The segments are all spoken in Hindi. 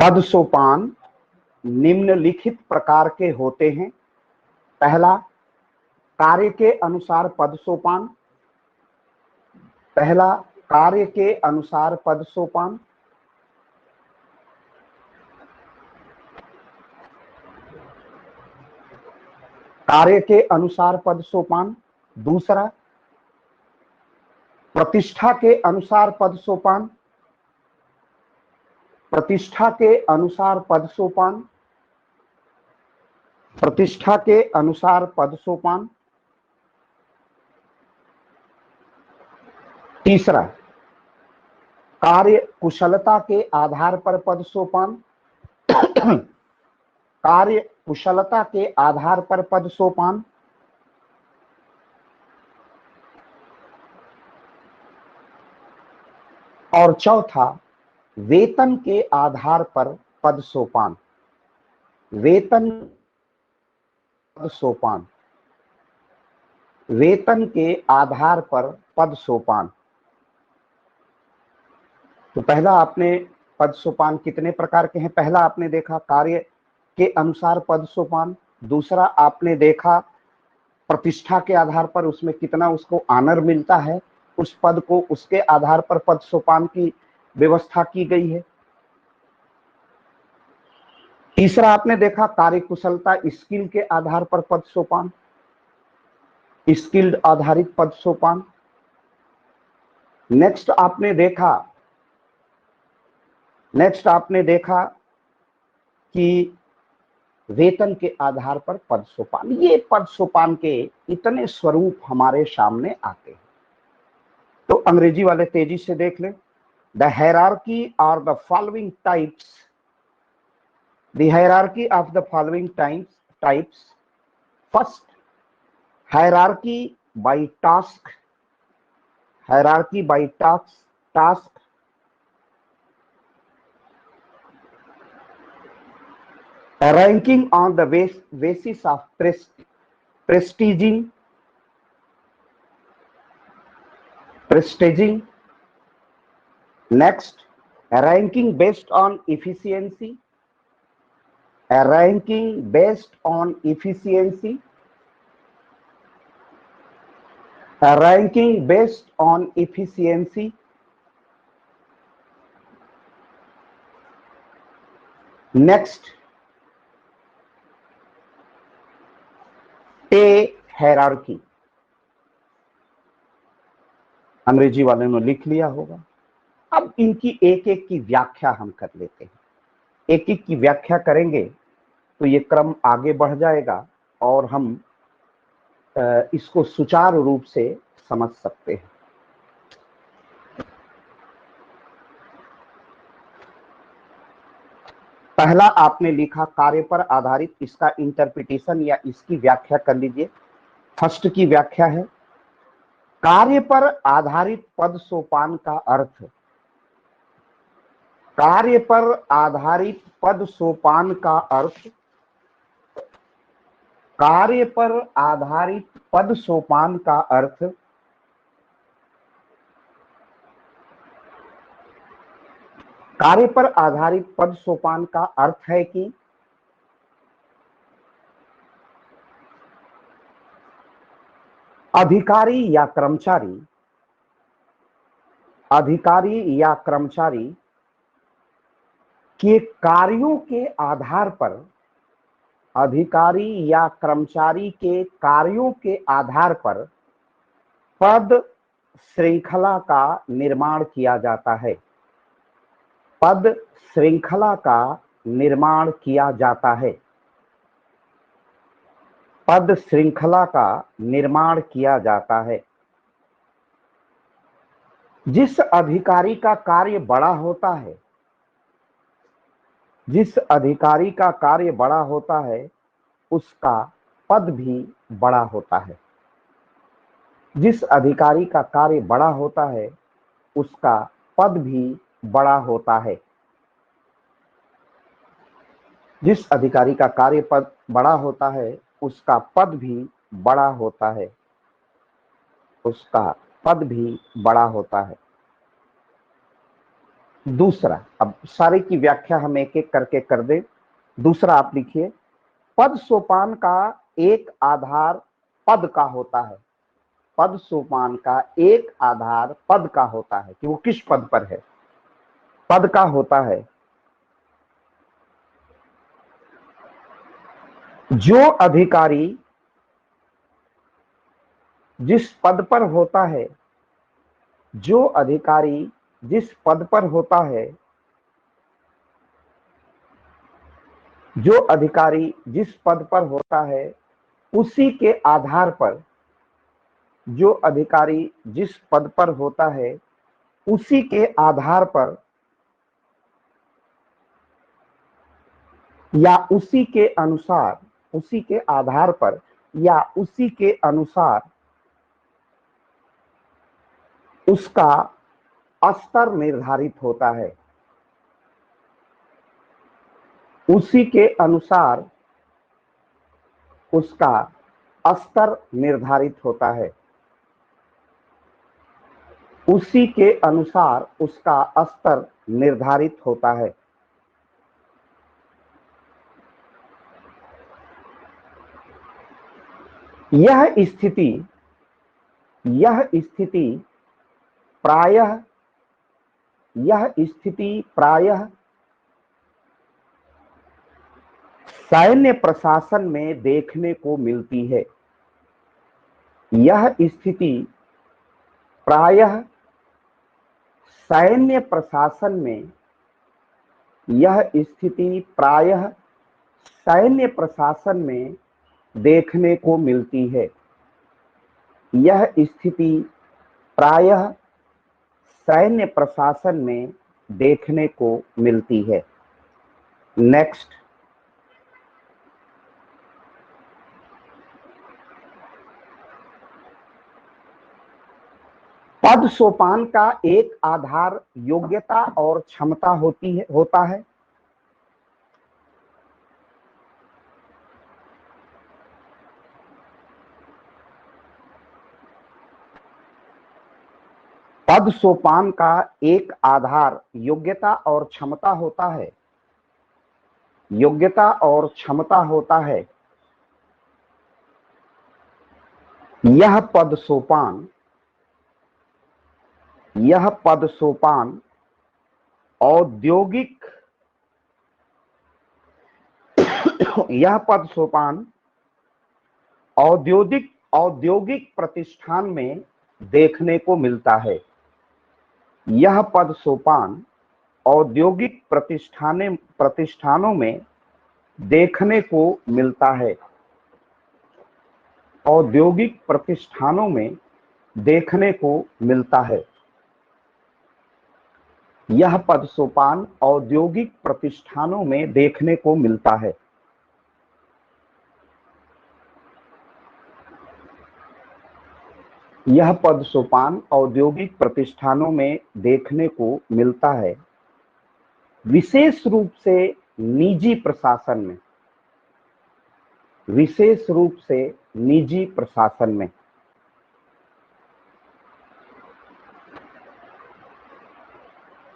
पद सोपान निम्नलिखित प्रकार के होते हैं। पहला, कार्य के अनुसार पद सोपान। पहला, कार्य के अनुसार पद सोपान। कार्य के अनुसार पद सोपान। दूसरा, प्रतिष्ठा के अनुसार पद सोपान। प्रतिष्ठा के अनुसार पद सोपान। प्रतिष्ठा के अनुसार पद सोपान। तीसरा, कार्य कुशलता के आधार पर पद सोपान। कार्य कुशलता के आधार पर पद सोपान। और चौथा, वेतन के आधार पर पद सोपान। वेतन पद सोपान। वेतन के आधार पर पद सोपान। तो पहला आपने पद सोपान कितने प्रकार के हैं? पहला आपने देखा कार्य के अनुसार पद सोपान। दूसरा आपने देखा प्रतिष्ठा के आधार पर उसमें कितना उसको आनर मिलता है, उस पद को उसके आधार पर पद सोपान की व्यवस्था की गई है। तीसरा आपने देखा कार्य कुशलता, स्किल के आधार पर पद सोपान, स्किल्ड आधारित पद सोपान। नेक्स्ट आपने देखा कि वेतन के आधार पर पद सोपान। ये पद सोपान के इतने स्वरूप हमारे सामने आते हैं। तो अंग्रेजी वाले तेजी से देख लें। The hierarchy are the following types. The hierarchy of the following types. First, hierarchy by task. Hierarchy by task. Ranking on the basis of prestiging. Next, ranking based on efficiency. Ranking based on efficiency. Ranking based on efficiency. Next, pay hierarchy। अंग्रेजी वाले ने लिख लिया होगा। अब इनकी एक एक की व्याख्या हम कर लेते हैं। एक एक की व्याख्या करेंगे तो ये क्रम आगे बढ़ जाएगा और हम इसको सुचारू रूप से समझ सकते हैं। पहला आपने लिखा कार्य पर आधारित, इसका इंटरप्रिटेशन या इसकी व्याख्या कर लीजिए। फर्स्ट की व्याख्या है, कार्य पर आधारित पद सोपान का अर्थ। कार्य पर आधारित पद सोपान का अर्थ। कार्य पर आधारित पद सोपान का अर्थ कार्य पर आधारित पद सोपान का अर्थ है कि अधिकारी या कर्मचारी के कार्यों के आधार पर, अधिकारी या कर्मचारी के कार्यों के आधार पर पद श्रृंखला का निर्माण किया जाता है। पद श्रृंखला का निर्माण किया जाता है। पद श्रृंखला का निर्माण किया जाता है। जिस अधिकारी का कार्य बड़ा होता है, जिस अधिकारी का कार्य बड़ा होता है उसका पद भी बड़ा होता है। जिस अधिकारी का कार्य बड़ा होता है उसका पद भी बड़ा होता है। जिस अधिकारी का कार्य पद बड़ा होता है उसका पद भी बड़ा होता है। उसका पद भी बड़ा होता है। दूसरा, अब सारे की व्याख्या हम एक एक करके कर दे। दूसरा आप लिखिए, पद सोपान का एक आधार पद का होता है। पद सोपान का एक आधार पद का होता है कि वो किस पद पर है, पद का होता है। जो अधिकारी जिस पद पर होता है, जो अधिकारी जिस पद पर होता है, जो अधिकारी जिस पद पर होता है उसी के आधार पर, जो अधिकारी जिस पद पर होता है उसी के आधार पर या उसी के अनुसार, उसी के आधार पर या उसी के अनुसार उसका स्तर निर्धारित होता है। उसी के अनुसार उसका स्तर निर्धारित होता है। उसी के अनुसार उसका स्तर निर्धारित होता है। यह स्थिति प्रायः सैन्य प्रशासन में देखने को मिलती है। यह स्थिति प्रायः सैन्य प्रशासन में, यह स्थिति प्रायः सैन्य प्रशासन में देखने को मिलती है। यह स्थिति प्रायः सैन्य प्रशासन में देखने को मिलती है। नेक्स्ट, पद सोपान का एक आधार योग्यता और क्षमता होता है। पद सोपान का एक आधार योग्यता और क्षमता होता है। योग्यता और क्षमता होता है। यह पद सोपान औद्योगिक यह पद सोपान औद्योगिक प्रतिष्ठान में देखने को मिलता है। यह पद सोपान औद्योगिक प्रतिष्ठानों में देखने को मिलता है। औद्योगिक प्रतिष्ठानों में देखने को मिलता है। यह पद सोपान औद्योगिक प्रतिष्ठानों में देखने को मिलता है। यह पद सोपान औद्योगिक प्रतिष्ठानों में देखने को मिलता है, विशेष रूप से निजी प्रशासन में। विशेष रूप से निजी प्रशासन में।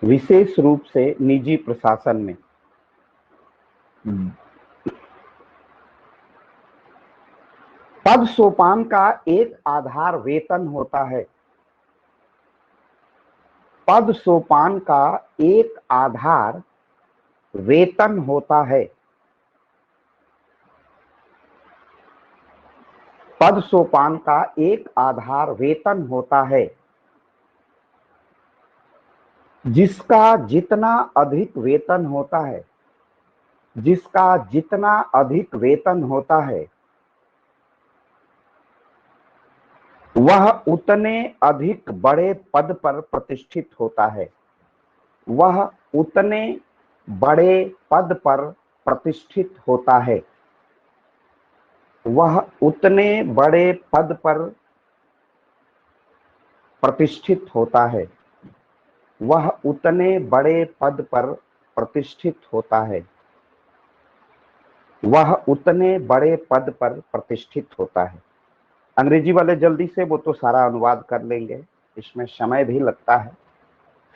विशेष रूप से निजी प्रशासन में। पद सोपान का एक आधार वेतन होता है। पद सोपान का एक आधार वेतन होता है। पद सोपान का एक आधार वेतन होता है। जिसका जितना अधिक वेतन होता है, जिसका जितना अधिक वेतन होता है वह उतने अधिक बड़े पद पर प्रतिष्ठित होता है। वह उतने बड़े पद पर प्रतिष्ठित होता है। वह उतने बड़े पद पर प्रतिष्ठित होता है। वह उतने बड़े पद पर प्रतिष्ठित होता है। वह उतने बड़े पद पर प्रतिष्ठित होता है। अंग्रेजी वाले जल्दी से वो तो सारा अनुवाद कर लेंगे, इसमें समय भी लगता है,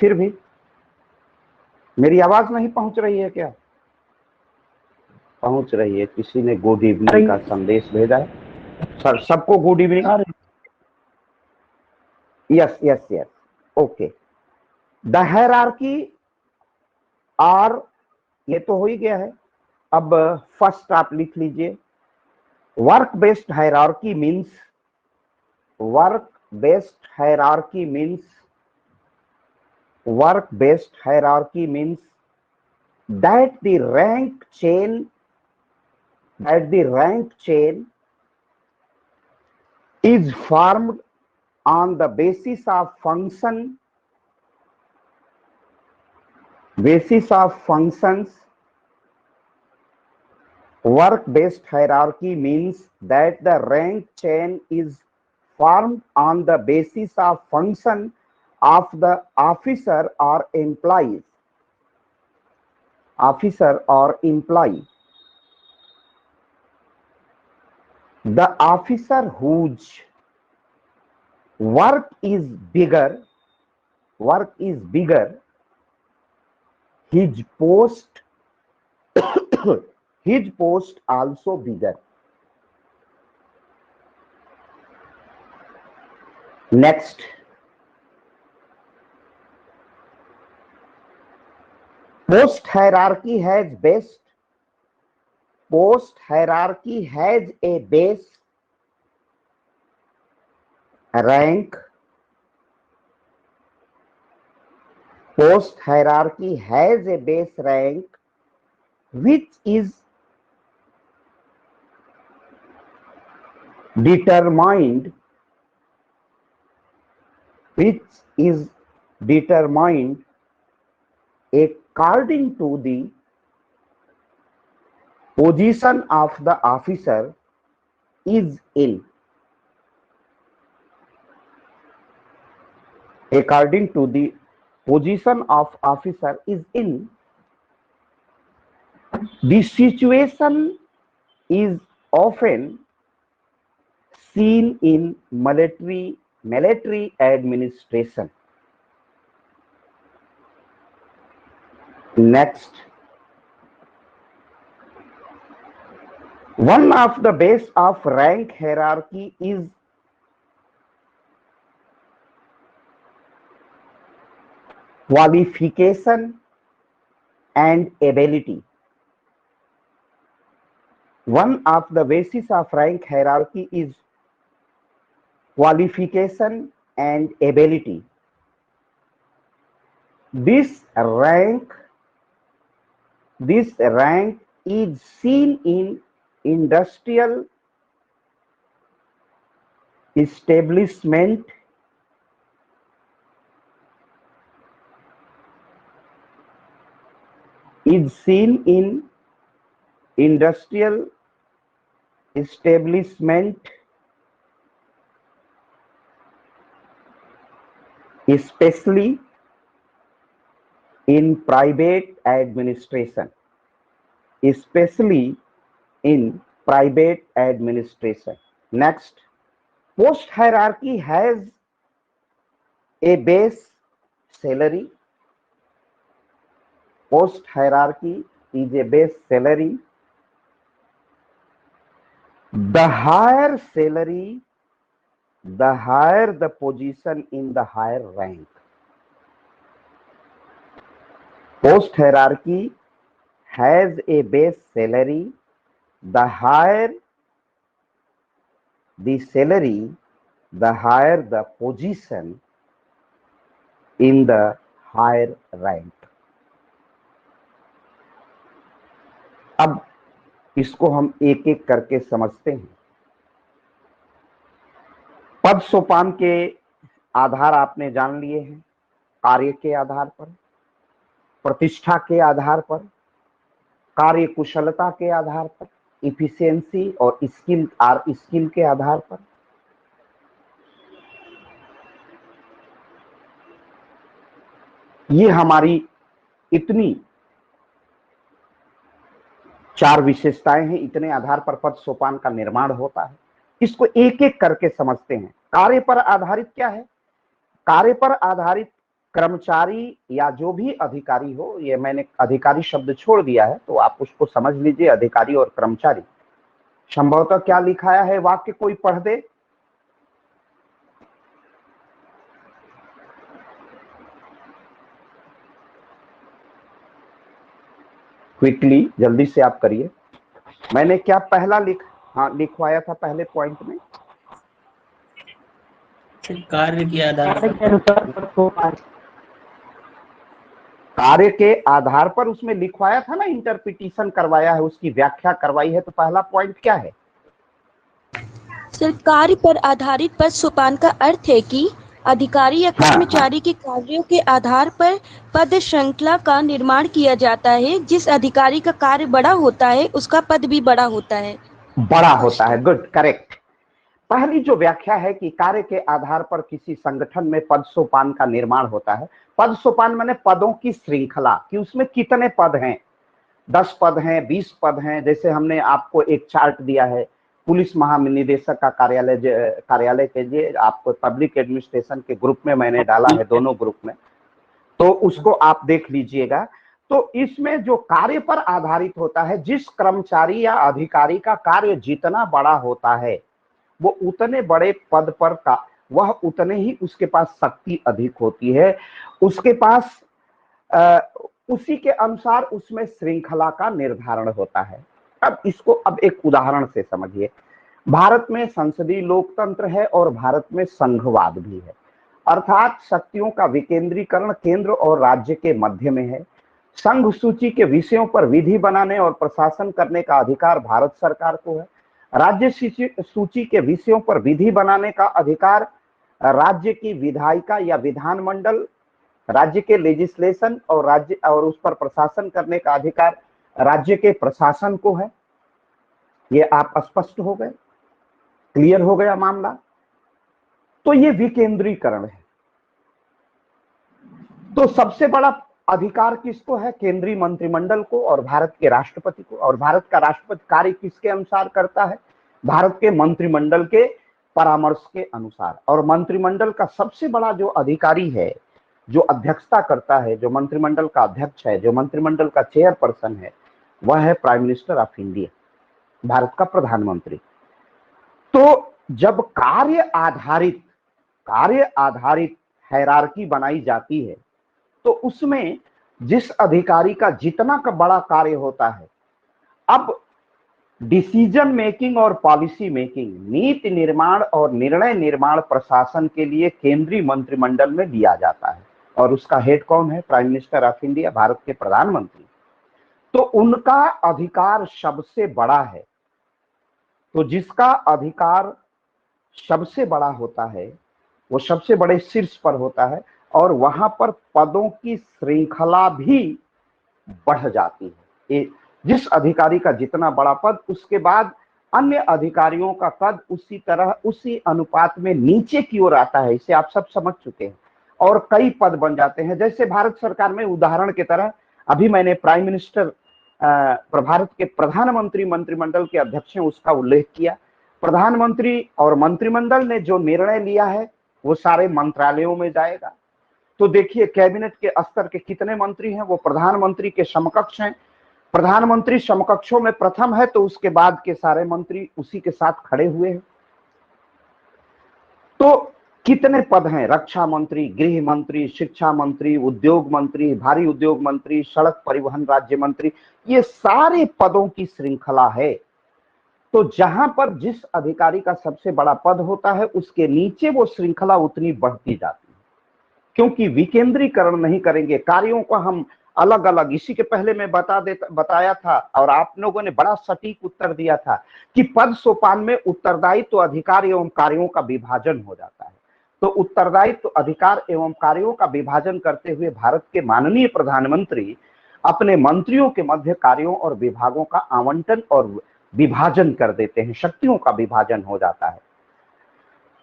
फिर भी मेरी आवाज नहीं पहुंच रही है क्या? पहुंच रही है। किसी ने गुड इवनिंग का संदेश भेजा है। सर सबको good evening. Yes yes yes, okay. The hierarchy are, ये तो हो ही गया है। अब फर्स्ट आप लिख लीजिए, work based hierarchy means, work based hierarchy means, work based hierarchy means that the rank chain is formed on the basis of functions. Work based hierarchy means that the rank chain is formed on the basis of function of the officer or employee. The officer whose work is bigger, his post also bigger. Next, post hierarchy has a base rank. Post hierarchy has a base rank which is determined according to the position of the officer is in. According to the position of officer is in. This situation is often seen in military administration. Next, one of the base of rank hierarchy is qualification and ability. One of the basis of rank hierarchy is qualification and ability. This rank is seen in industrial establishment, especially in private administration. Next, post hierarchy has a base salary. Post hierarchy is a base salary. The higher salary, the higher the position in the higher rank. Post hierarchy has a base salary. The higher the salary, the higher the position in the higher rank. अब इसको हम एक एक करके समझते हैं। पद सोपान के आधार आपने जान लिए हैं, कार्य के आधार पर, प्रतिष्ठा के आधार पर, कार्य कुशलता के आधार पर, इफिशियंसी और स्किल के आधार पर। ये हमारी इतनी 4 विशेषताएं हैं, इतने आधार पर पद सोपान का निर्माण होता है। इसको एक एक करके समझते हैं। कार्य पर आधारित क्या है? कार्य पर आधारित कर्मचारी या जो भी अधिकारी हो, ये मैंने अधिकारी शब्द छोड़ दिया है तो आप उसको समझ लीजिए, अधिकारी और कर्मचारी। संभवतः क्या लिखाया है वाक्य, कोई पढ़ दे। क्विकली, जल्दी से आप करिए। मैंने क्या पहला लिखवाया था पहले पॉइंट में? कार्य के आधार पर, कार्य के आधार पर उसमें लिखवाया था ना, इंटरप्रिटेशन करवाया है, उसकी व्याख्या करवाई है। तो पहला पॉइंट क्या है? सर, कार्य पर आधारित पद सोपान का अर्थ है कि अधिकारी या कर्मचारी के कार्यों के आधार पर पद श्रृंखला का निर्माण किया जाता है। जिस अधिकारी का कार्य बड़ा होता है उसका पद भी बड़ा होता है। बड़ा होता है, गुड, करेक्ट। पहली जो व्याख्या है कि कार्य के आधार पर किसी संगठन में पद सोपान का निर्माण होता है। पद सोपान माने पदों की श्रृंखला, कि उसमें कितने पद हैं, 10 पद हैं, 20 पद हैं। जैसे हमने आपको एक चार्ट दिया है पुलिस महानिदेशक का कार्यालय के लिए, आपको पब्लिक एडमिनिस्ट्रेशन के ग्रुप में मैंने डाला है, दोनों ग्रुप में, तो उसको आप देख लीजिएगा। तो इसमें जो कार्य पर आधारित होता है, जिस कर्मचारी या अधिकारी का कार्य जितना बड़ा होता है वो उतने बड़े पद पर का वह उतने ही उसके पास शक्ति अधिक होती है, उसके पास उसी के अनुसार उसमें श्रृंखला का निर्धारण होता है। अब इसको अब एक उदाहरण से समझिए। भारत में संसदीय लोकतंत्र है और भारत में संघवाद भी है, अर्थात शक्तियों का विकेंद्रीकरण केंद्र और राज्य के मध्य में है। संघ सूची के विषयों पर विधि बनाने और प्रशासन करने का अधिकार भारत सरकार को है। राज्य सूची के विषयों पर विधि बनाने का अधिकार राज्य की विधायिका या विधानमंडल, राज्य के लेजिस्लेशन और राज्य और उस पर प्रशासन करने का अधिकार राज्य के प्रशासन को है। ये आप स्पष्ट हो गए, क्लियर हो गया मामला? तो ये विकेंद्रीकरण है। तो सबसे बड़ा अधिकार किसको है? केंद्रीय मंत्रिमंडल को और भारत के राष्ट्रपति को। और भारत का राष्ट्रपति कार्य किसके अनुसार करता है? भारत के मंत्रिमंडल के परामर्श के अनुसार। और मंत्रिमंडल का सबसे बड़ा जो अधिकारी है, जो अध्यक्षता करता है, जो मंत्रिमंडल का अध्यक्ष है, जो मंत्रिमंडल का चेयरपर्सन है, वह है prime minister of India, Bharat का प्रधानमंत्री। तो जब कार्य आधारित हायरार्की बनाई जाती है तो उसमें जिस अधिकारी का जितना का बड़ा कार्य होता है, अब डिसीजन मेकिंग और पॉलिसी मेकिंग, नीति निर्माण और निर्णय निर्माण प्रशासन के लिए केंद्रीय मंत्रिमंडल में लिया जाता है। और उसका हेड कौन है? Prime minister of India, Bharat के प्रधानमंत्री। तो उनका अधिकार सबसे बड़ा है। तो जिसका अधिकार सबसे बड़ा होता है वो सबसे बड़े शीर्ष पर होता है, और वहां पर पदों की श्रृंखला भी बढ़ जाती है। जिस अधिकारी का जितना बड़ा पद, उसके बाद अन्य अधिकारियों का पद उसी तरह उसी अनुपात में नीचे की ओर आता है। इसे आप सब समझ चुके हैं। और कई पद बन जाते हैं। जैसे भारत सरकार में उदाहरण की तरह अभी मैंने प्राइम मिनिस्टर भारत के प्रधानमंत्री मंत्रिमंडल के अध्यक्ष हैं उसका उल्लेख किया। प्रधानमंत्री और मंत्रिमंडल ने जो निर्णय लिया है वो सारे मंत्रालयों में जाएगा। तो देखिए कैबिनेट के स्तर के कितने मंत्री हैं, वो प्रधानमंत्री के समकक्ष हैं। प्रधानमंत्री समकक्षों में प्रथम है, तो उसके बाद के सारे मंत्री उसी के साथ खड़े हुए हैं। तो कितने पद हैं? रक्षा मंत्री, गृह मंत्री, शिक्षा मंत्री, उद्योग मंत्री, भारी उद्योग मंत्री, सड़क परिवहन राज्य मंत्री, ये सारे पदों की श्रृंखला है। तो जहां पर जिस अधिकारी का सबसे बड़ा पद होता है उसके नीचे वो श्रृंखला उतनी बढ़ती जाती है, क्योंकि विकेंद्रीकरण नहीं करेंगे कार्यों को हम अलग अलग। इसी के पहले मैं बताया था और आप लोगों ने बड़ा सटीक उत्तर दिया था कि पद सोपान में उत्तरदायित्व तो अधिकार एवं कार्यों का विभाजन हो जाता है। तो उत्तरदायित्व तो अधिकार एवं कार्यों का विभाजन करते हुए भारत के माननीय प्रधानमंत्री अपने मंत्रियों के मध्य कार्यों और विभागों का आवंटन और विभाजन कर देते हैं, शक्तियों का विभाजन हो जाता है।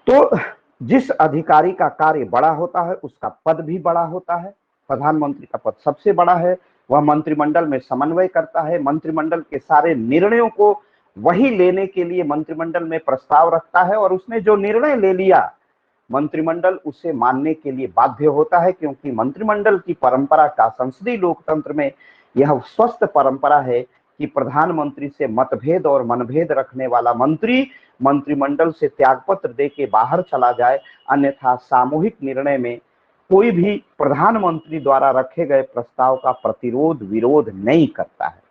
तो जिस अधिकारी का कार्य बड़ा होता है उसका पद भी बड़ा होता है। प्रधानमंत्री का पद सबसे बड़ा है, वह मंत्रिमंडल में समन्वय करता है, मंत्रिमंडल के सारे निर्णयों को वही लेने के लिए मंत्रिमंडल में प्रस्ताव रखता है, और उसने जो निर्णय ले लिया मंत्रिमंडल उसे मानने के लिए बाध्य होता है, क्योंकि मंत्रिमंडल की परंपरा का संसदीय लोकतंत्र में यह स्वस्थ परंपरा है कि प्रधानमंत्री से मतभेद और मनभेद रखने वाला मंत्री मंत्रिमंडल से त्यागपत्र दे के बाहर चला जाए, अन्यथा सामूहिक निर्णय में कोई भी प्रधानमंत्री द्वारा रखे गए प्रस्ताव का प्रतिरोध विरोध नहीं करता है।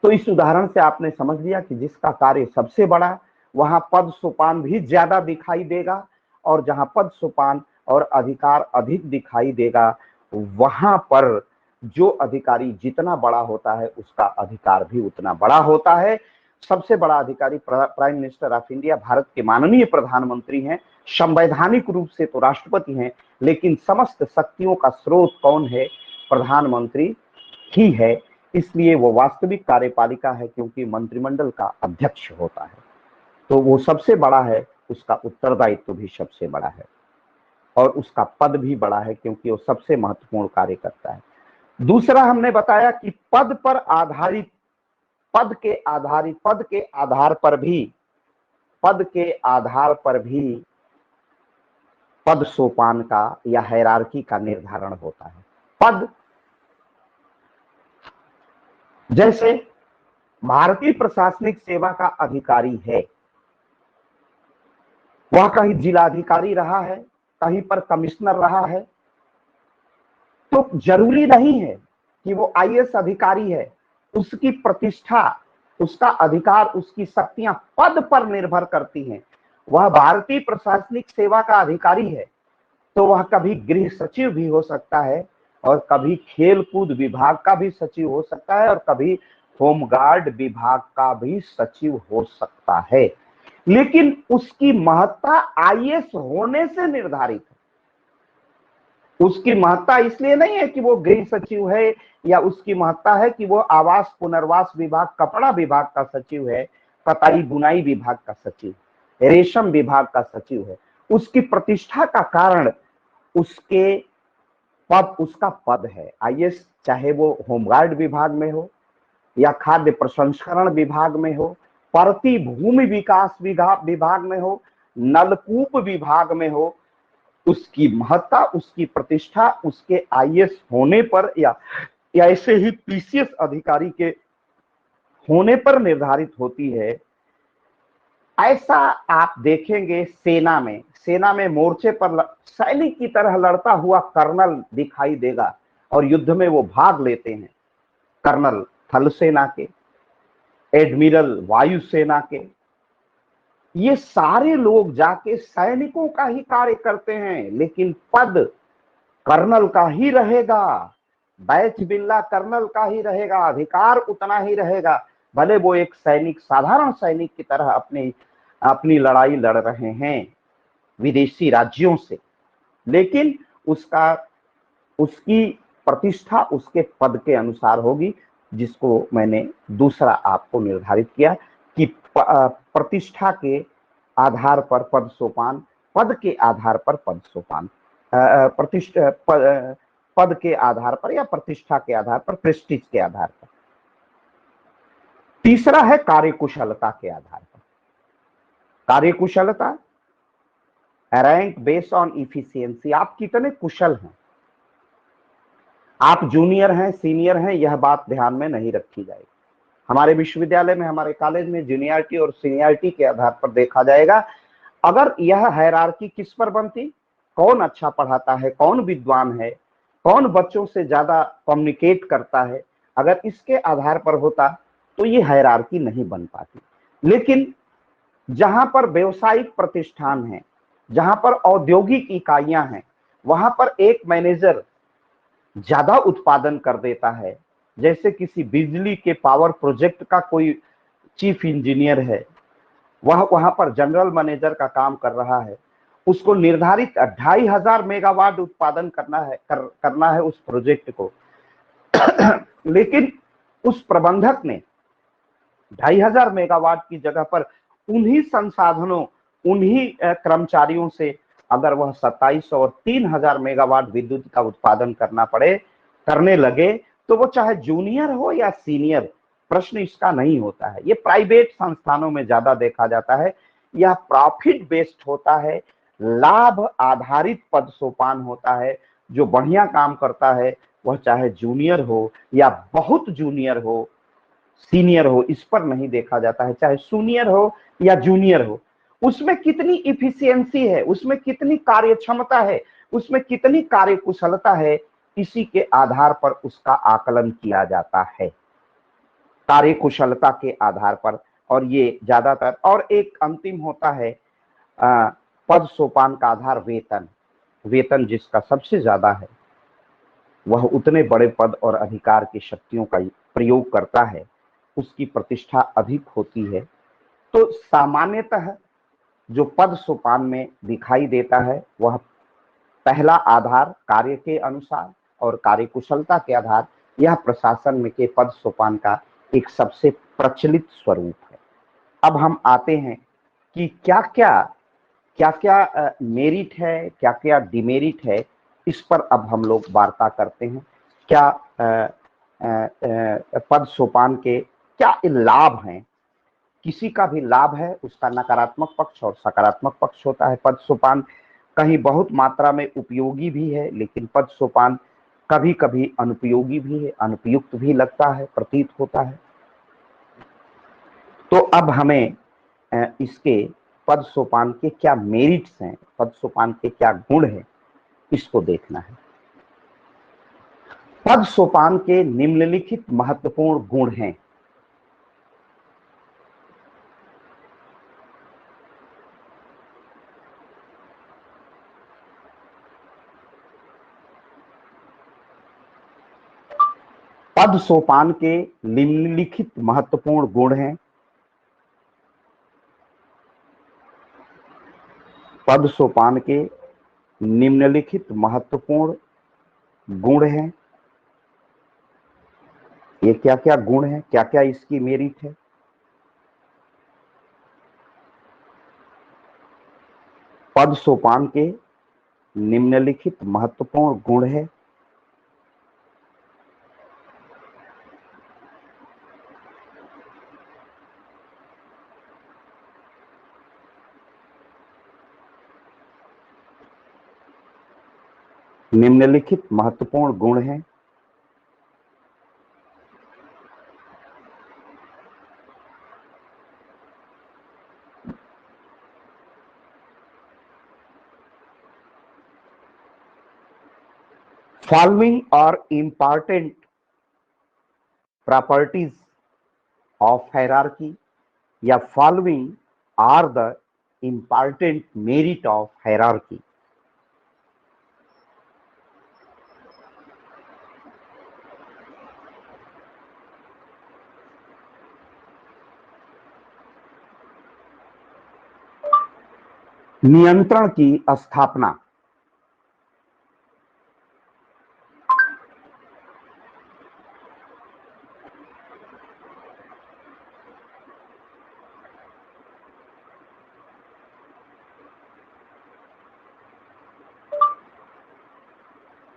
तो इस उदाहरण से आपने समझ लिया कि जिसका कार्य सबसे बड़ा, वहां पद सोपान भी ज्यादा दिखाई देगा, और जहां पद सोपान और अधिकार अधिक दिखाई देगा, वहां पर जो अधिकारी जितना बड़ा होता है उसका अधिकार भी उतना बड़ा होता है। सबसे बड़ा अधिकारी prime minister of India, Bharat के माननीय प्रधानमंत्री हैं। संवैधानिक रूप से तो राष्ट्रपति हैं, लेकिन समस्त शक्तियों का स्रोत कौन है? प्रधानमंत्री ही है। इसलिए वो वास्तविक कार्यपालिका है, क्योंकि मंत्रिमंडल का अध्यक्ष होता है, तो वो सबसे बड़ा है, उसका उत्तरदायित्व भी सबसे बड़ा है, और उसका पद भी बड़ा है, क्योंकि वो सबसे महत्वपूर्ण कार्य करता है। दूसरा हमने बताया कि पद पर आधारित, पद के आधार पर भी पद सोपान का या हायरार्की का निर्धारण होता है। पद, जैसे भारतीय प्रशासनिक सेवा का अधिकारी है, वह कहीं जिलाधिकारी रहा है, कहीं पर कमिश्नर रहा है, तो जरूरी नहीं है कि वो आईएएस अधिकारी है। उसकी प्रतिष्ठा, उसका अधिकार, उसकी शक्तियां पद पर निर्भर करती हैं। वह भारतीय प्रशासनिक सेवा का अधिकारी है तो वह कभी गृह सचिव भी हो सकता है, और कभी खेलकूद विभाग का भी सचिव हो सकता है, और कभी होमगार्ड विभाग का भी सचिव हो सकता है। लेकिन उसकी महत्ता आईएएस होने से निर्धारित है। उसकी महत्ता इसलिए नहीं है कि वो गृह सचिव है, या उसकी महत्ता है कि वो आवास पुनर्वास विभाग, कपड़ा विभाग का सचिव है, कताई बुनाई विभाग का सचिव, रेशम विभाग का सचिव है। उसकी प्रतिष्ठा का कारण उसके पद, उसका पद है। आईएएस चाहे वो होमगार्ड विभाग में हो, या खाद्य प्रसंस्करण विभाग में हो, परती भूमि विकास विभाग में हो, नलकूप विभाग में हो, उसकी महत्ता, उसकी प्रतिष्ठा उसके आईएएस होने पर या ऐसे ही पीसीएस अधिकारी के होने पर निर्धारित होती है। ऐसा आप देखेंगे सेना में मोर्चे पर सैनिक की तरह लड़ता हुआ कर्नल दिखाई देगा, और युद्ध में वो भाग लेते हैं। कर्नल थल सेना के, एडमिरल वायुसेना के, ये सारे लोग जाके सैनिकों का ही कार्य करते हैं, लेकिन पद कर्नल का ही रहेगा, बैच बिल्ला कर्नल का ही रहेगा, अधिकार उतना ही रहेगा। भले वो एक सैनिक, साधारण सैनिक की तरह अपनी लड़ाई लड़ रहे हैं विदेशी राज्यों से, लेकिन उसकी प्रतिष्ठा उसके पद के अनुसार होगी, जिसको मैंने दूसरा आपको निर्धारित किया कि प्रतिष्ठा के आधार पर पद सोपान, पद के आधार पर पद सोपान, प्रतिष्ठा पद के आधार पर या प्रतिष्ठा के आधार पर, प्रेस्टीज के आधार पर। तीसरा है कार्यकुशलता के आधार पर। कार्यकुशलता, रैंक बेस्ड ऑन इफिशियंसी। आप कितने कुशल हैं, आप जूनियर हैं सीनियर हैं, यह बात ध्यान में नहीं रखी जाएगी। हमारे विश्वविद्यालय में, हमारे कॉलेज में जूनियरिटी और सीनियरिटी के आधार पर देखा जाएगा। अगर यह हायरार्की किस पर बनती, कौन अच्छा पढ़ाता है, कौन विद्वान है, कौन बच्चों से ज्यादा कम्युनिकेट करता है, अगर इसके आधार पर होता तो ये हायरार्की नहीं बन पाती। लेकिन जहां पर व्यवसायिक प्रतिष्ठान है, जहां पर औद्योगिक इकाइयां हैं, वहां पर एक मैनेजर ज्यादा उत्पादन कर देता है। जैसे किसी बिजली के पावर प्रोजेक्ट का कोई चीफ इंजीनियर है, वह वहां पर जनरल मैनेजर का काम कर रहा है, उसको निर्धारित 2500 मेगावाट उत्पादन करना है उस प्रोजेक्ट को। लेकिन उस प्रबंधक ने 2500 मेगावाट की जगह पर उन्हीं संसाधनों, उन्हीं कर्मचारियों से अगर वह 2700 और 3000 मेगावाट विद्युत का उत्पादन करने लगे, तो वो चाहे जूनियर हो या सीनियर, प्रश्न इसका नहीं होता है। ये प्राइवेट संस्थानों में ज्यादा देखा जाता है, यह प्रॉफिट बेस्ड होता है, लाभ आधारित पद सोपान होता है। जो बढ़िया काम करता है वह चाहे जूनियर हो या बहुत जूनियर हो, सीनियर हो, इस पर नहीं देखा जाता है। चाहे सीनियर हो या जूनियर हो, उसमें कितनी इफिशियंसी है, उसमें कितनी कार्यक्षमता है, उसमें कितनी कार्यकुशलता है, इसी के आधार पर उसका आकलन किया जाता है, कार्यकुशलता के आधार पर। और ये ज्यादातर, और एक अंतिम होता है पद सोपान का आधार वेतन। वेतन जिसका सबसे ज्यादा है वह उतने बड़े पद और अधिकार की शक्तियों का प्रयोग करता है, उसकी प्रतिष्ठा अधिक होती है। तो सामान्यतः जो पद सोपान में दिखाई देता है वह पहला आधार कार्य के अनुसार और कार्यकुशलता के आधार, यह प्रशासन में के पद सोपान का एक सबसे प्रचलित स्वरूप है। अब हम आते हैं कि क्या क्या मेरिट है, क्या क्या डिमेरिट है, इस पर अब हम लोग वार्ता करते हैं। क्या पद सोपान के क्या लाभ हैं? किसी का भी लाभ है, उसका नकारात्मक पक्ष और सकारात्मक पक्ष होता है। पद सोपान कहीं बहुत मात्रा में उपयोगी भी है, लेकिन पद सोपान कभी कभी अनुपयोगी भी है, अनुपयुक्त भी लगता है, प्रतीत होता है। तो अब हमें इसके पद सोपान के क्या मेरिट्स हैं, पद सोपान के क्या गुण हैं, इसको देखना है। पद सोपान के निम्नलिखित महत्वपूर्ण गुण हैं। पद सोपान के निम्नलिखित महत्वपूर्ण गुण हैं। पद सोपान के निम्नलिखित महत्वपूर्ण गुण हैं। ये क्या क्या गुण हैं, क्या क्या इसकी मेरिट है? पद सोपान के निम्नलिखित महत्वपूर्ण गुण है। निम्नलिखित महत्वपूर्ण गुण है। Following are important properties of hierarchy, या following are the important merit of hierarchy. नियंत्रण की स्थापना।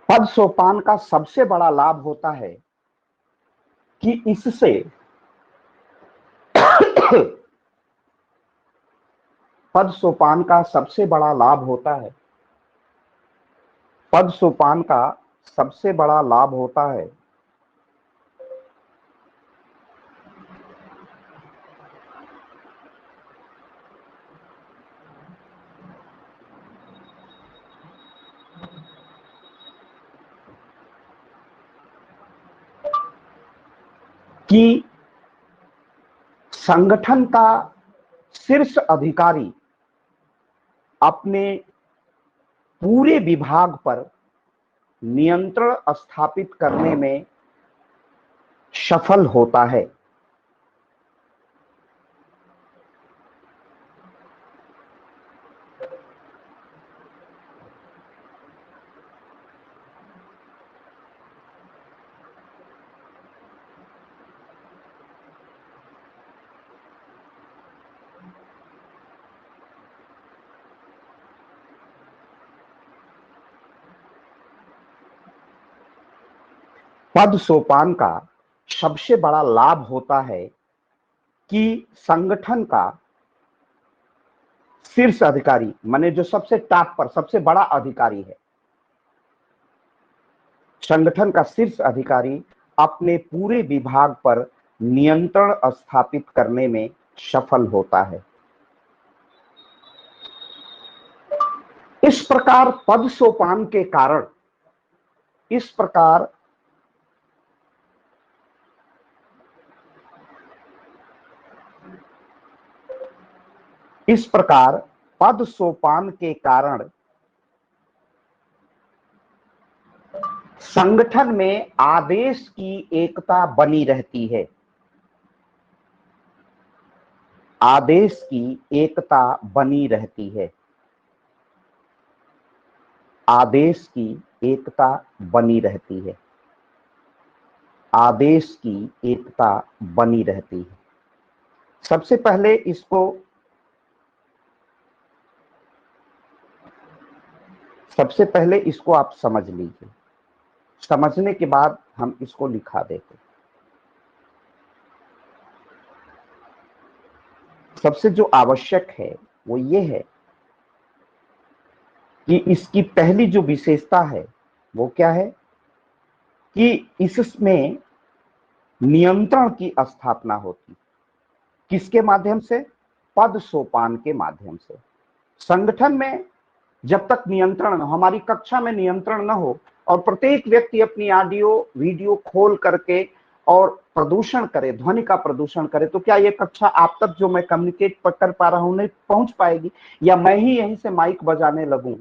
पद सोपान का सबसे बड़ा लाभ होता है कि इससे पद सोपान का सबसे बड़ा लाभ होता है, पद सोपान का सबसे बड़ा लाभ होता है कि संगठन का शीर्ष अधिकारी अपने पूरे विभाग पर नियंत्रण स्थापित करने में सफल होता है। पद सोपान का सबसे बड़ा लाभ होता है कि संगठन का शीर्ष अधिकारी माने जो सबसे टॉप पर सबसे बड़ा अधिकारी है, संगठन का शीर्ष अधिकारी अपने पूरे विभाग पर नियंत्रण स्थापित करने में सफल होता है। इस प्रकार पद सोपान के कारण इस प्रकार पद सोपान के कारण संगठन में आदेश की एकता बनी रहती है। आदेश की एकता बनी रहती है। आदेश की एकता बनी रहती है। आदेश की एकता बनी रहती है। सबसे पहले इसको आप समझ लीजिए। समझने के बाद हम इसको लिखा देते। सबसे जो आवश्यक है वो ये है कि इसकी पहली जो विशेषता है वो क्या है कि इसमें नियंत्रण की स्थापना होती। किसके माध्यम से? पद सोपान के माध्यम से। संगठन में जब तक नियंत्रण, हमारी कक्षा में नियंत्रण न हो और प्रत्येक व्यक्ति अपनी ऑडियो वीडियो खोल करके और प्रदूषण करे, ध्वनि का प्रदूषण करे, तो क्या ये कक्षा आप तक जो मैं कम्युनिकेट कर पा रहा हूं नहीं पहुंच पाएगी? या मैं ही यहीं से माइक बजाने लगूं,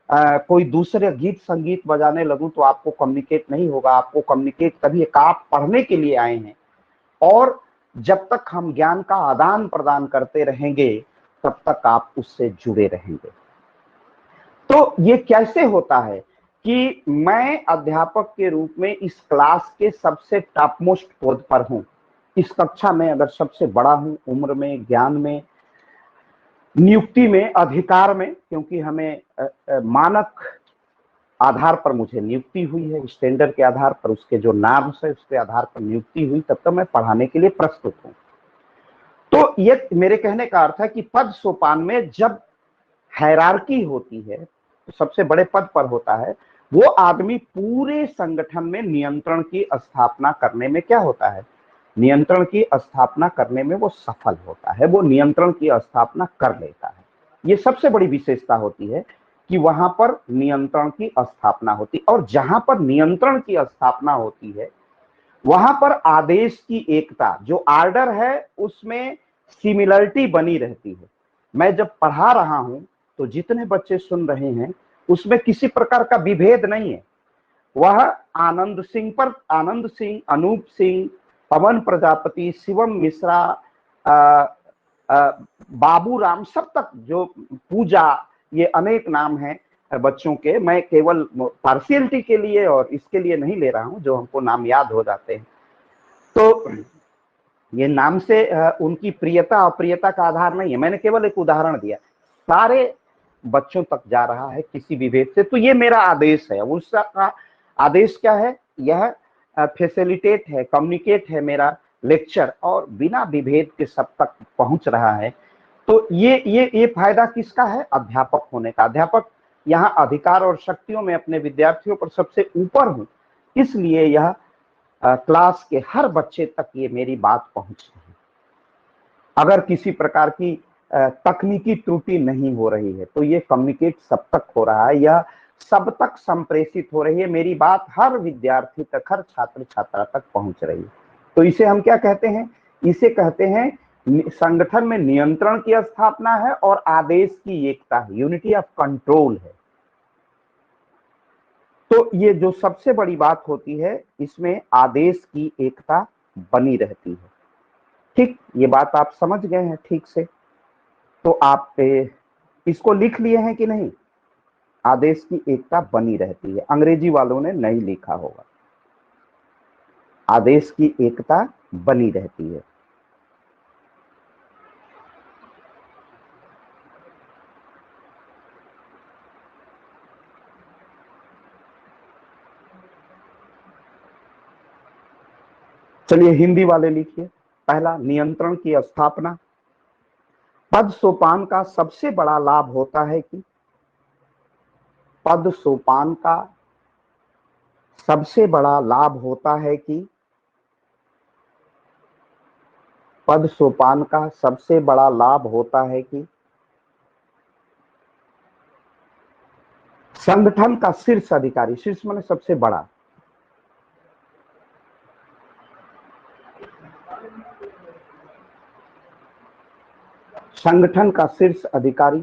कोई दूसरे गीत संगीत बजाने लगूं तो आपको कम्युनिकेट नहीं होगा। आपको कम्युनिकेट तभी, आप पढ़ने के लिए आए हैं और जब तक हम ज्ञान का आदान प्रदान करते रहेंगे तब तक आप उससे जुड़े रहेंगे। तो ये कैसे होता है कि मैं अध्यापक के रूप में इस क्लास के सबसे टॉप मोस्ट पद पर हूं, इस कक्षा में अगर सबसे बड़ा हूं, उम्र में, ज्ञान में, नियुक्ति में, अधिकार में, क्योंकि हमें मानक आधार पर मुझे नियुक्ति हुई है, स्टैंडर्ड के आधार पर, उसके जो नॉर्म्स है उसके आधार पर नियुक्ति हुई, तब तक मैं पढ़ाने के लिए प्रस्तुत हूं। तो ये मेरे कहने का अर्थ है कि पद सोपान में जब हायरार्की होती है तो सबसे बड़े पद पर होता है वो आदमी पूरे संगठन में नियंत्रण की स्थापना करने में क्या होता है? नियंत्रण की स्थापना करने में वो सफल होता है, वो नियंत्रण की स्थापना कर लेता है। ये सबसे बड़ी विशेषता होती है कि वहां पर नियंत्रण की स्थापना होती, और जहां पर नियंत्रण की स्थापना होती है वहां पर आदेश की एकता, जो आर्डर है उसमें सिमिलरिटी बनी रहती है। मैं जब पढ़ा रहा हूं तो जितने बच्चे सुन रहे हैं उसमें किसी प्रकार का विभेद नहीं है। वह आनंद सिंह, अनूप सिंह, पवन प्रजापति, शिवम मिश्रा, बाबू राम, सब तक, जो पूजा, ये अनेक नाम हैं बच्चों के। मैं केवल पार्शियलिटी के लिए और इसके लिए नहीं ले रहा हूं, जो हमको नाम याद हो जाते हैं। तो ये नाम से उनकी प्रियता अप्रियता का आधार नहीं है, मैंने केवल एक उदाहरण दिया। सारे बच्चों तक जा रहा है किसी विभेद से, तो ये मेरा आदेश है। उसका आदेश क्या है? यह फैसिलिटेट है, कम्युनिकेट है मेरा लेक्चर, और बिना विभेद के सब तक पहुंच रहा है। तो ये फायदा किसका है? अध्यापक होने का। अध्यापक यहाँ अधिकार और शक्तियों में अपने विद्यार्थियों पर सबसे ऊपर हूं, इसलिए यह क्लास के हर बच्चे तक ये मेरी बात पहुंच रही है। अगर किसी प्रकार की तकनीकी त्रुटि नहीं हो रही है तो ये कम्युनिकेट सब तक हो रहा है, यह सब तक संप्रेषित हो रही है, मेरी बात हर विद्यार्थी तक, हर छात्र छात्रा तक पहुंच रही है। तो इसे हम क्या कहते हैं? इसे कहते हैं संगठन में नियंत्रण की स्थापना है और आदेश की एकता है, यूनिटी ऑफ कंट्रोल है। तो ये जो सबसे बड़ी बात होती है, इसमें आदेश की एकता बनी रहती है। ठीक, ये बात आप समझ गए हैं ठीक से? तो आप इसको लिख लिए हैं कि नहीं? आदेश की एकता बनी रहती है। अंग्रेजी वालों ने नहीं लिखा होगा। आदेश की एकता बनी रहती है। चलिए हिंदी वाले लिखिए। पहला, नियंत्रण की स्थापना। पद सोपान का सबसे बड़ा लाभ होता है कि पद सोपान का सबसे बड़ा लाभ होता है कि पद सोपान का सबसे बड़ा लाभ होता है कि संगठन का शीर्ष अधिकारी, शीर्ष माने सबसे बड़ा, संगठन का शीर्ष अधिकारी,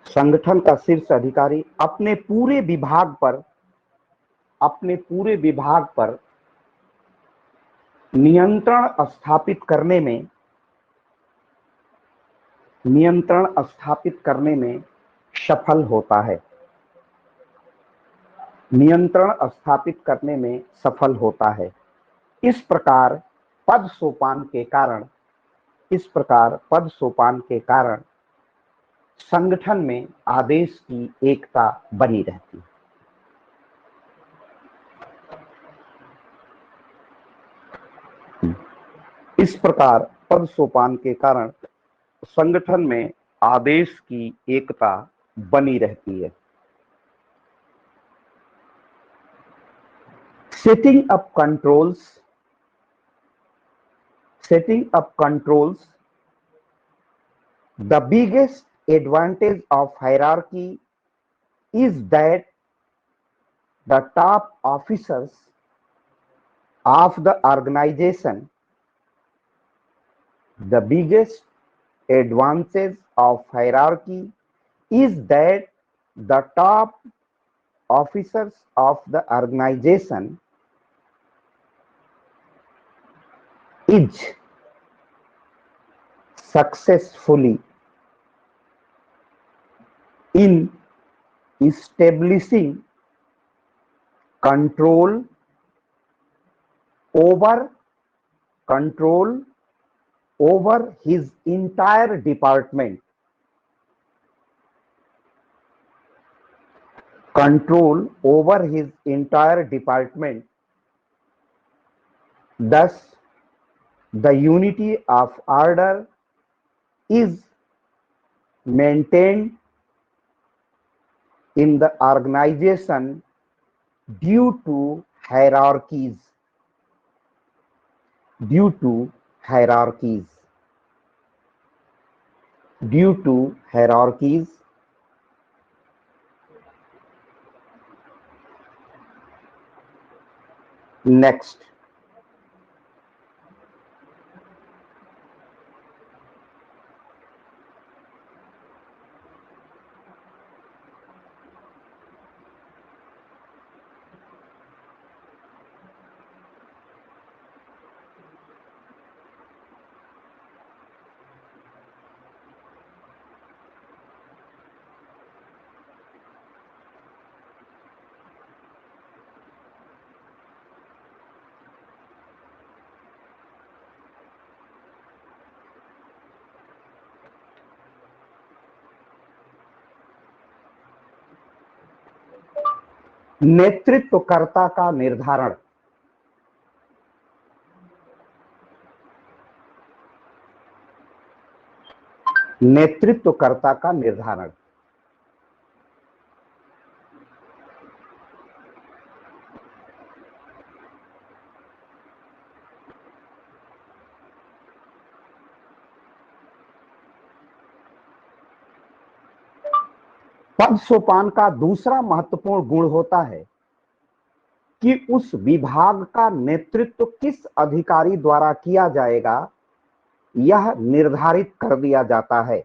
संगठन का शीर्ष अधिकारी अपने पूरे विभाग पर नियंत्रण स्थापित करने में सफल होता है, नियंत्रण स्थापित करने में सफल होता है। इस प्रकार पद सोपान के कारण संगठन में आदेश की एकता बनी रहती है। इस प्रकार पद सोपान के कारण संगठन में आदेश की एकता बनी रहती है। Setting up controls, the biggest advantage of hierarchy is that the top officers of the organization, the biggest advantage of hierarchy is that the top officers of the organization is successfully in establishing control over his entire department, Thus, the unity of order is maintained in the organization due to hierarchies. Next, नेतृत्वकर्ता का निर्धारण। नेतृत्वकर्ता का निर्धारण पद सोपान का दूसरा महत्वपूर्ण गुण होता है कि उस विभाग का नेतृत्व किस अधिकारी द्वारा किया जाएगा, यह निर्धारित कर दिया जाता है।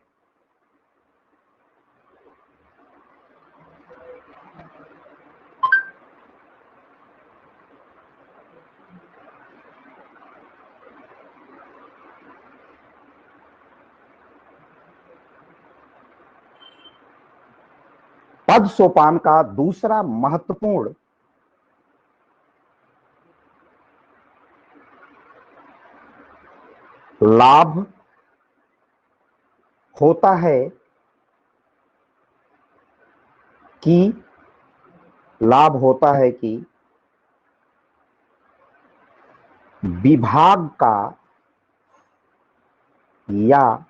पद सोपान का दूसरा महत्वपूर्ण लाभ होता है कि विभाग का या,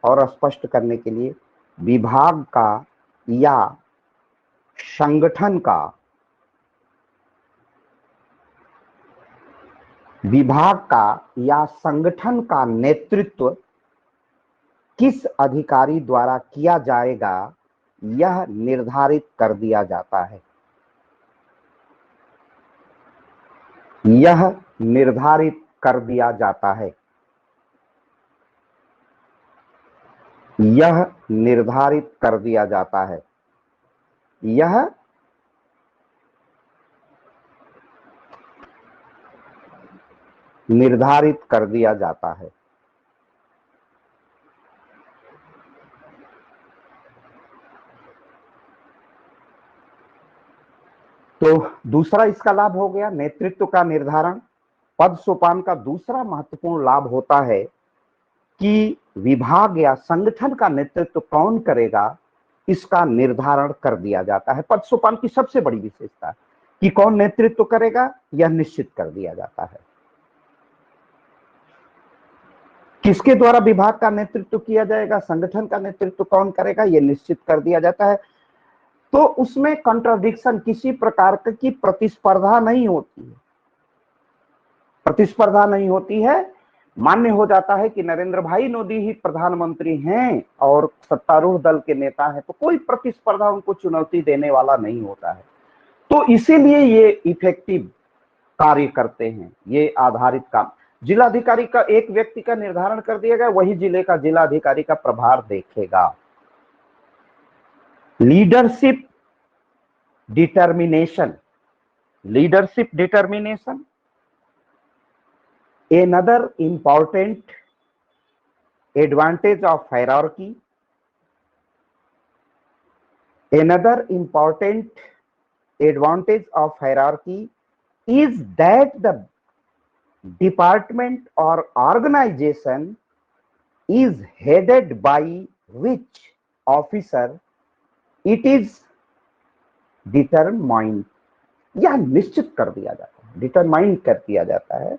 और स्पष्ट करने के लिए, विभाग का या संगठन का, विभाग का या संगठन का नेतृत्व किस अधिकारी द्वारा किया जाएगा यह निर्धारित कर दिया जाता है। यह निर्धारित कर दिया जाता है। यह निर्धारित कर दिया जाता है। यह निर्धारित कर दिया जाता है। तो दूसरा इसका लाभ हो गया नेतृत्व का निर्धारण। पद सोपान का दूसरा महत्वपूर्ण लाभ होता है कि विभाग या संगठन का नेतृत्व कौन करेगा इसका निर्धारण कर दिया जाता है। पद सोपान की सबसे बड़ी विशेषता कि कौन नेतृत्व करेगा यह निश्चित कर दिया जाता है। किसके द्वारा विभाग का नेतृत्व किया जाएगा, संगठन का नेतृत्व कौन करेगा यह निश्चित कर दिया जाता है। तो उसमें कंट्राडिक्शन, किसी प्रकार की प्रतिस्पर्धा नहीं होती है। प्रतिस्पर्धा नहीं होती है। मान्य हो जाता है कि नरेंद्र भाई मोदी ही प्रधानमंत्री हैं और सत्तारूढ़ दल के नेता हैं, तो कोई प्रतिस्पर्धा उनको चुनौती देने वाला नहीं होता है। तो इसीलिए ये इफेक्टिव कार्य करते हैं। ये आधारित काम, जिलाधिकारी का एक व्यक्ति का निर्धारण कर दिया गया, वही जिले का जिलाधिकारी का प्रभार देखेगा। Leadership determination, leadership determination, another important advantage of hierarchy, another important advantage of hierarchy is that the department or organization is headed by which officer it is determined, यह निश्चित कर दिया जाता है, डिटरमाइन कर दिया जाता है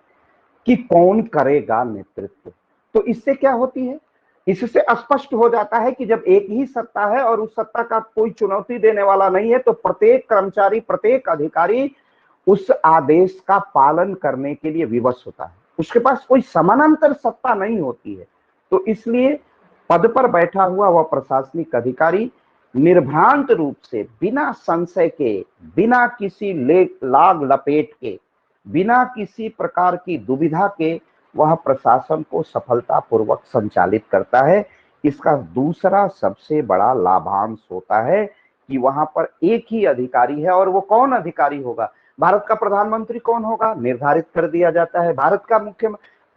कि कौन करेगा नेतृत्व। तो इससे क्या होती है, इससे स्पष्ट हो जाता है कि जब एक ही सत्ता है और उस सत्ता का कोई चुनौती देने वाला नहीं है, तो प्रत्येक कर्मचारी, प्रत्येक अधिकारी उस आदेश का पालन करने के लिए विवश होता है। उसके पास कोई समानांतर सत्ता नहीं होती है। तो इसलिए पद पर बैठा हुआ वह प्रशासनिक अधिकारी निर्भ्रांत रूप से, बिना संशय के, बिना किसी लाग लपेट के, बिना किसी प्रकार की दुविधा के वह प्रशासन को सफलतापूर्वक संचालित करता है। इसका दूसरा सबसे बड़ा लाभांश होता है कि वहां पर एक ही अधिकारी है, और वो कौन अधिकारी होगा, भारत का प्रधानमंत्री कौन होगा निर्धारित कर दिया जाता है। भारत का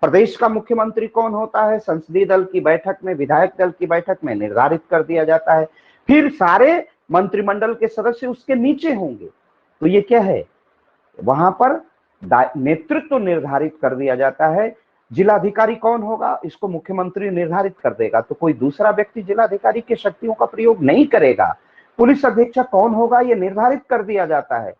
प्रदेश का मुख्यमंत्री कौन होता है संसदीय दल की बैठक में, विधायक दल की बैठक में निर्धारित कर दिया जाता है। फिर सारे मंत्रिमंडल के सदस्य उसके नीचे होंगे। तो ये क्या है, वहां पर नेतृत्व निर्धारित कर दिया जाता है। जिलाधिकारी कौन होगा इसको मुख्यमंत्री निर्धारित कर देगा, तो कोई दूसरा व्यक्ति जिलाधिकारी के शक्तियों का प्रयोग नहीं करेगा। पुलिस अधीक्षक कौन होगा यह निर्धारित कर दिया जाता है।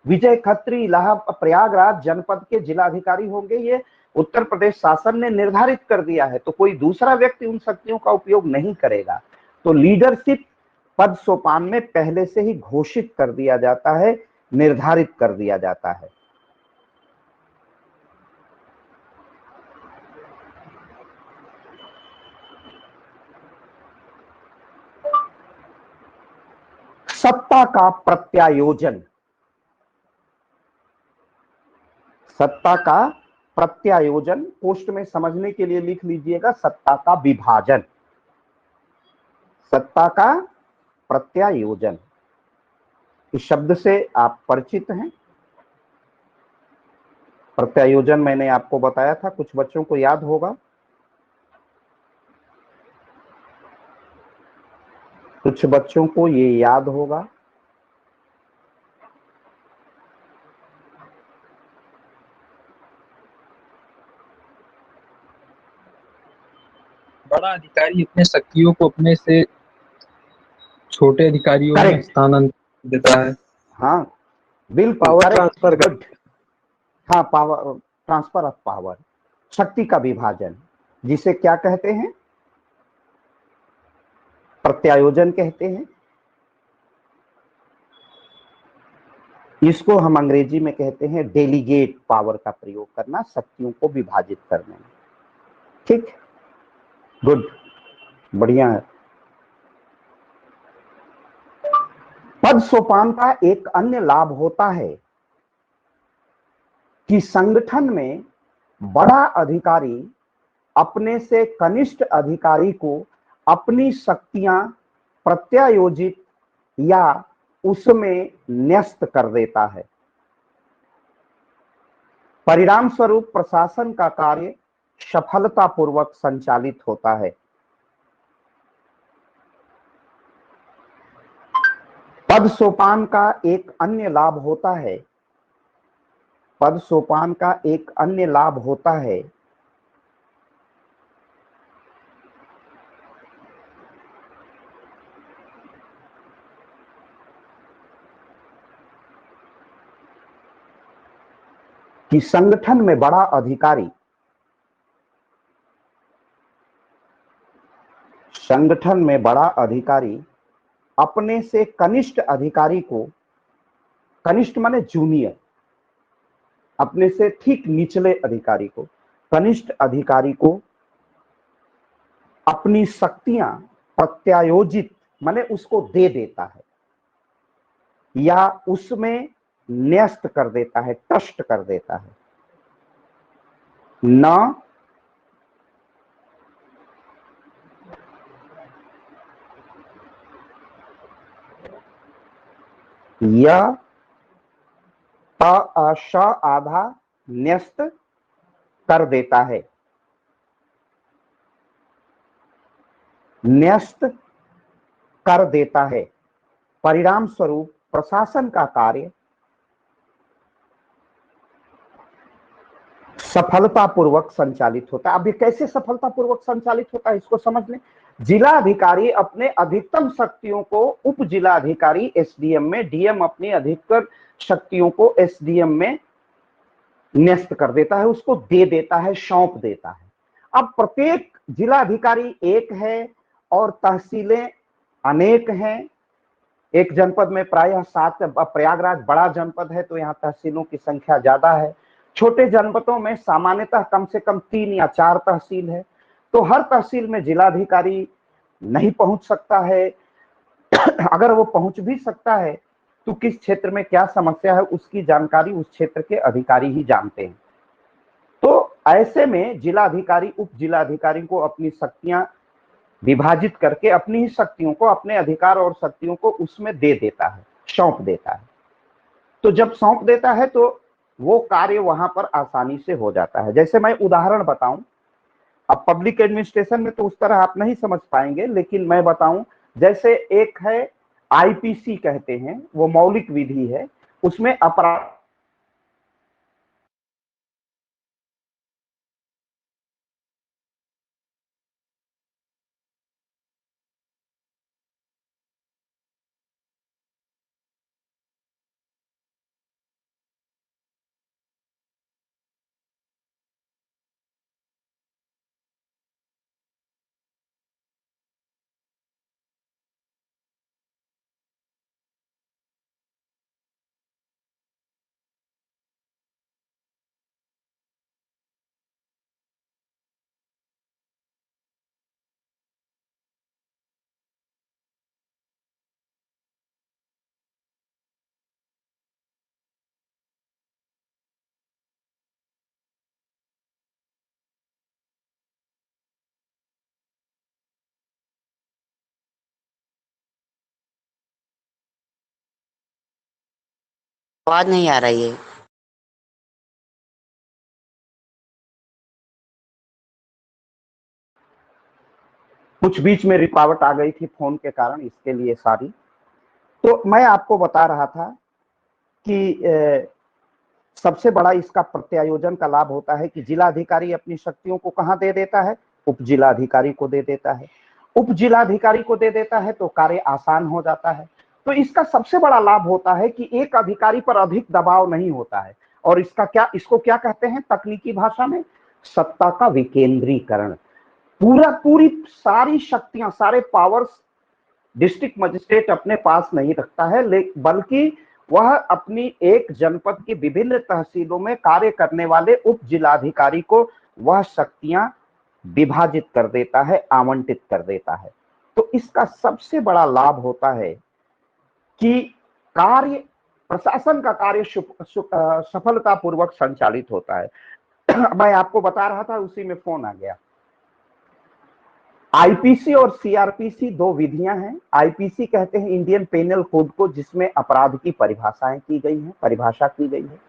विजय खत्री इलाहाबाद प्रयागराज जनपद के जिलाधिकारी होंगे, ये उत्तर प्रदेश शासन ने निर्धारित कर दिया है, तो कोई दूसरा व्यक्ति उन शक्तियों का उपयोग नहीं करेगा। तो लीडरशिप पद सोपान में पहले से ही घोषित कर दिया जाता है, निर्धारित कर दिया जाता है। सत्ता का प्रत्यायोजन, सत्ता का प्रत्यायोजन पोस्ट में समझने के लिए लिख लीजिएगा सत्ता का विभाजन। सत्ता का प्रत्यायोजन, इस शब्द से आप परिचित हैं। प्रत्यायोजन मैंने आपको बताया था, कुछ बच्चों को याद होगा, कुछ बच्चों को ये याद होगा। बड़ा अधिकारी अपने शक्तियों को अपने से छोटे अधिकारियों में स्थानांतरित देता है। हाँ बिल्कुल, पावर ट्रांसफर कर, हाँ पावर ट्रांसफर ऑफ पावर। शक्ति का विभाजन, जिसे क्या कहते हैं, प्रत्यायोजन कहते हैं। इसको हम अंग्रेजी में कहते हैं डेलीगेट पावर का प्रयोग करना, शक्तियों को विभाजित करने में। ठीक, गुड, बढ़िया है। पद सोपान का एक अन्य लाभ होता है कि संगठन में बड़ा अधिकारी अपने से कनिष्ठ अधिकारी को अपनी शक्तियां प्रत्यायोजित या उसमें न्यस्त कर देता है। परिणाम स्वरूप प्रशासन का कार्य सफलतापूर्वक संचालित होता है। पद सोपान का एक अन्य लाभ होता है, पद सोपान का एक अन्य लाभ होता है कि संगठन में बड़ा अधिकारी अपने से कनिष्ठ अधिकारी को, कनिष्ठ माने जूनियर, अपने से ठीक निचले अधिकारी को, कनिष्ठ अधिकारी को अपनी शक्तियां प्रत्यायोजित माने उसको दे देता है या उसमें न्यस्त कर देता है, टस्ट कर देता है। न यह श आधा न्यस्त कर देता है, न्यस्त कर देता है। परिणाम स्वरूप प्रशासन का कार्य सफलतापूर्वक संचालित होता है। अब ये कैसे सफलतापूर्वक संचालित होता है इसको समझ लें। जिला अधिकारी अपने अधिकतम शक्तियों को उप जिला अधिकारी एसडीएम में, डीएम अपनी अधिकतर शक्तियों को एसडीएम में न्यस्त कर देता है, उसको दे देता है, सौंप देता है। अब प्रत्येक जिला अधिकारी एक है और तहसीलें अनेक हैं। एक जनपद में प्रायः 7, प्रयागराज बड़ा जनपद है तो यहाँ तहसीलों की संख्या ज्यादा है। छोटे जनपदों में सामान्यतः कम से कम 3 या 4 तहसील है, तो हर तहसील में जिलाधिकारी नहीं पहुंच सकता है। अगर वो पहुंच भी सकता है तो किस क्षेत्र में क्या समस्या है उसकी जानकारी उस क्षेत्र के अधिकारी ही जानते हैं। तो ऐसे में जिलाधिकारी उप जिलाधिकारी को अपनी शक्तियां विभाजित करके अपनी ही शक्तियों को, अपने अधिकार और शक्तियों को उसमें दे देता है, सौंप देता है। तो जब सौंप देता है तो वो कार्य वहां पर आसानी से हो जाता है। जैसे मैं उदाहरण बताऊं, अब पब्लिक एडमिनिस्ट्रेशन में तो उस तरह आप नहीं समझ पाएंगे, लेकिन मैं बताऊं, जैसे एक है आईपीसी कहते हैं, वो मौलिक विधि है, उसमें अपराध आवाज नहीं आ रही है। कुछ बीच में रुकावट आ गई थी फोन के कारण, इसके लिए सॉरी। तो मैं आपको बता रहा था कि सबसे बड़ा इसका प्रत्यायोजन का लाभ होता है कि जिलाधिकारी अपनी शक्तियों को कहां दे देता है, उप जिलाधिकारी को दे देता है। उप जिलाधिकारी को दे देता है तो कार्य आसान हो जाता है। तो इसका सबसे बड़ा लाभ होता है कि एक अधिकारी पर अधिक दबाव नहीं होता है, और इसको क्या कहते हैं तकनीकी भाषा में, सत्ता का विकेंद्रीकरण। पूरी सारी शक्तियां, सारे पावर्स डिस्ट्रिक्ट मजिस्ट्रेट अपने पास नहीं रखता है, बल्कि वह अपनी एक जनपद की विभिन्न तहसीलों में कार्य करने वाले उप जिलाधिकारी को वह शक्तियां विभाजित कर देता है, आवंटित कर देता है। तो इसका सबसे बड़ा लाभ होता है कि प्रशासन का कार्य सफलतापूर्वक संचालित होता है। मैं आपको बता रहा था, उसी में फोन आ गया। आईपीसी और सीआरपीसी दो विधियां हैं। आईपीसी कहते हैं इंडियन पेनल कोड को, जिसमें अपराध की परिभाषा की गई है।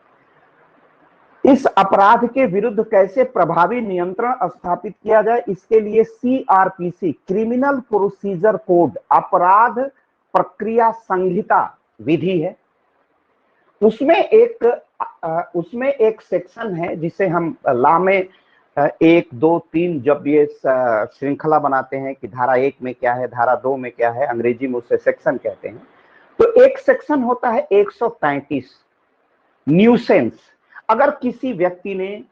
इस अपराध के विरुद्ध कैसे प्रभावी नियंत्रण स्थापित किया जाए, इसके लिए सीआरपीसी, क्रिमिनल प्रोसीजर कोड, अपराध प्रक्रिया संहिता विधि है। उसमें एक सेक्शन है जिसे हम लॉ में 1, 2, 3 जब ये श्रृंखला बनाते हैं कि धारा 1 में क्या है, धारा 2 में क्या है, अंग्रेजी में उसे सेक्शन कहते हैं। तो एक सेक्शन होता है 135, न्यूसेंस। अगर किसी व्यक्ति ने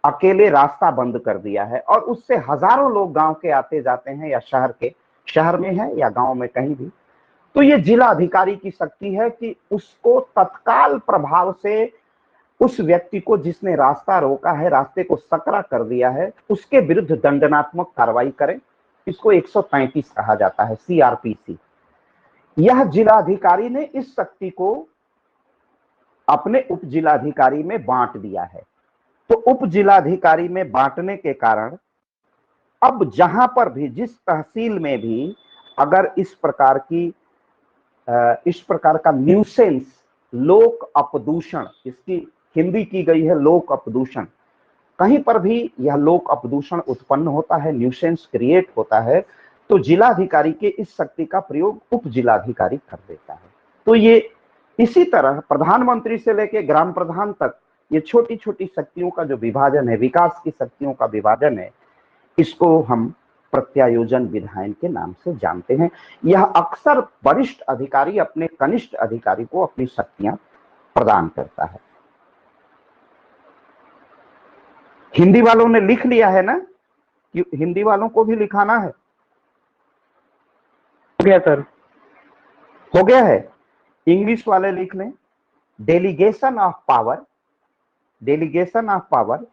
अकेले रास्ता बंद कर दिया है और उससे हजारों लोग गांव के आते जाते हैं, या शहर में है या गांव में कहीं भी, तो ये जिला अधिकारी की शक्ति है कि उसको तत्काल प्रभाव से उस व्यक्ति को जिसने रास्ता रोका है, रास्ते को सकरा कर दिया है, उसके विरुद्ध दंडनात्मक कार्रवाई करें। इसको 135 कहा जाता है, सीआरपीसी। यह जिलाधिकारी ने इस शक्ति को अपने उप जिलाधिकारी में बांट दिया है। तो उप जिलाधिकारी में बांटने के कारण अब जहां पर भी, जिस तहसील में भी अगर इस प्रकार का न्यूसेंस, लोक अपदूषण, इसकी हिंदी की गई है लोक अपदूषण, कहीं पर भी यह लोक अपदूषण उत्पन्न होता है, न्यूसेंस क्रिएट होता है, तो जिलाधिकारी के इस शक्ति का प्रयोग उप जिलाधिकारी कर देता है। तो ये इसी तरह प्रधानमंत्री से लेकर ग्राम प्रधान तक ये छोटी छोटी शक्तियों का जो विभाजन है, विकास की शक्तियों का विभाजन है, इसको हम प्रत्यायोजन विधायन के नाम से जानते हैं। यह अक्सर वरिष्ठ अधिकारी अपने कनिष्ठ अधिकारी को अपनी शक्तियां प्रदान करता है। हिंदी वालों ने लिख लिया है ना, कि हिंदी वालों को भी लिखाना है? हो गया सर, हो गया है। इंग्लिश वाले लिख लें, delegation of power. Delegation of power,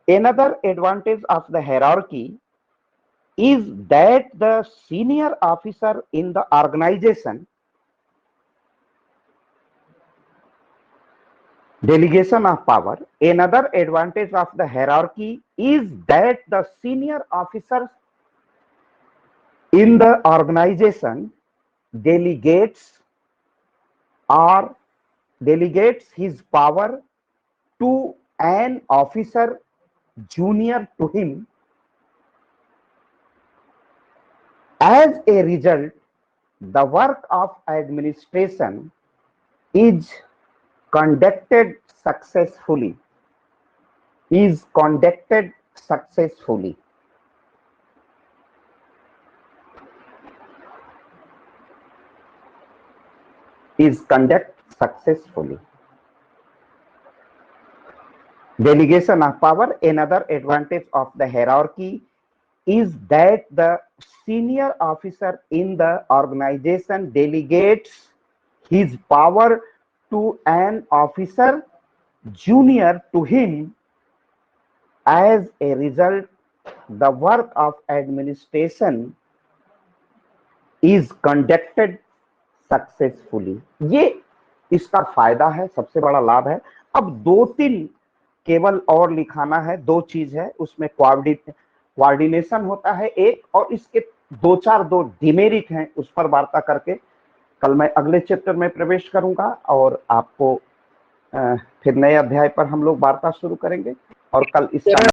another advantage of the hierarchy is that the senior officer in the organization, delegation of power, another advantage of the hierarchy is that the senior officer in the organization delegates his power to an officer junior to him. As a result, the work of administration is conducted successfully. Is conducted successfully. Is conducted successfully. Delegation of power, another advantage of the hierarchy is that the senior officer in the organization delegates his power to an officer junior to him. As a result, the work of administration is conducted successfully. ये इसका फायदा है, सबसे बड़ा लाभ है। अब 2-3 केवल और लिखाना है, 2 चीज है उसमें, कोऑर्डिनेशन होता है एक, और इसके 2 डिमेरिट हैं, उस पर वार्ता करके कल मैं अगले चैप्टर में प्रवेश करूंगा, और आपको फिर नए अध्याय पर हम लोग वार्ता शुरू करेंगे, और कल इसका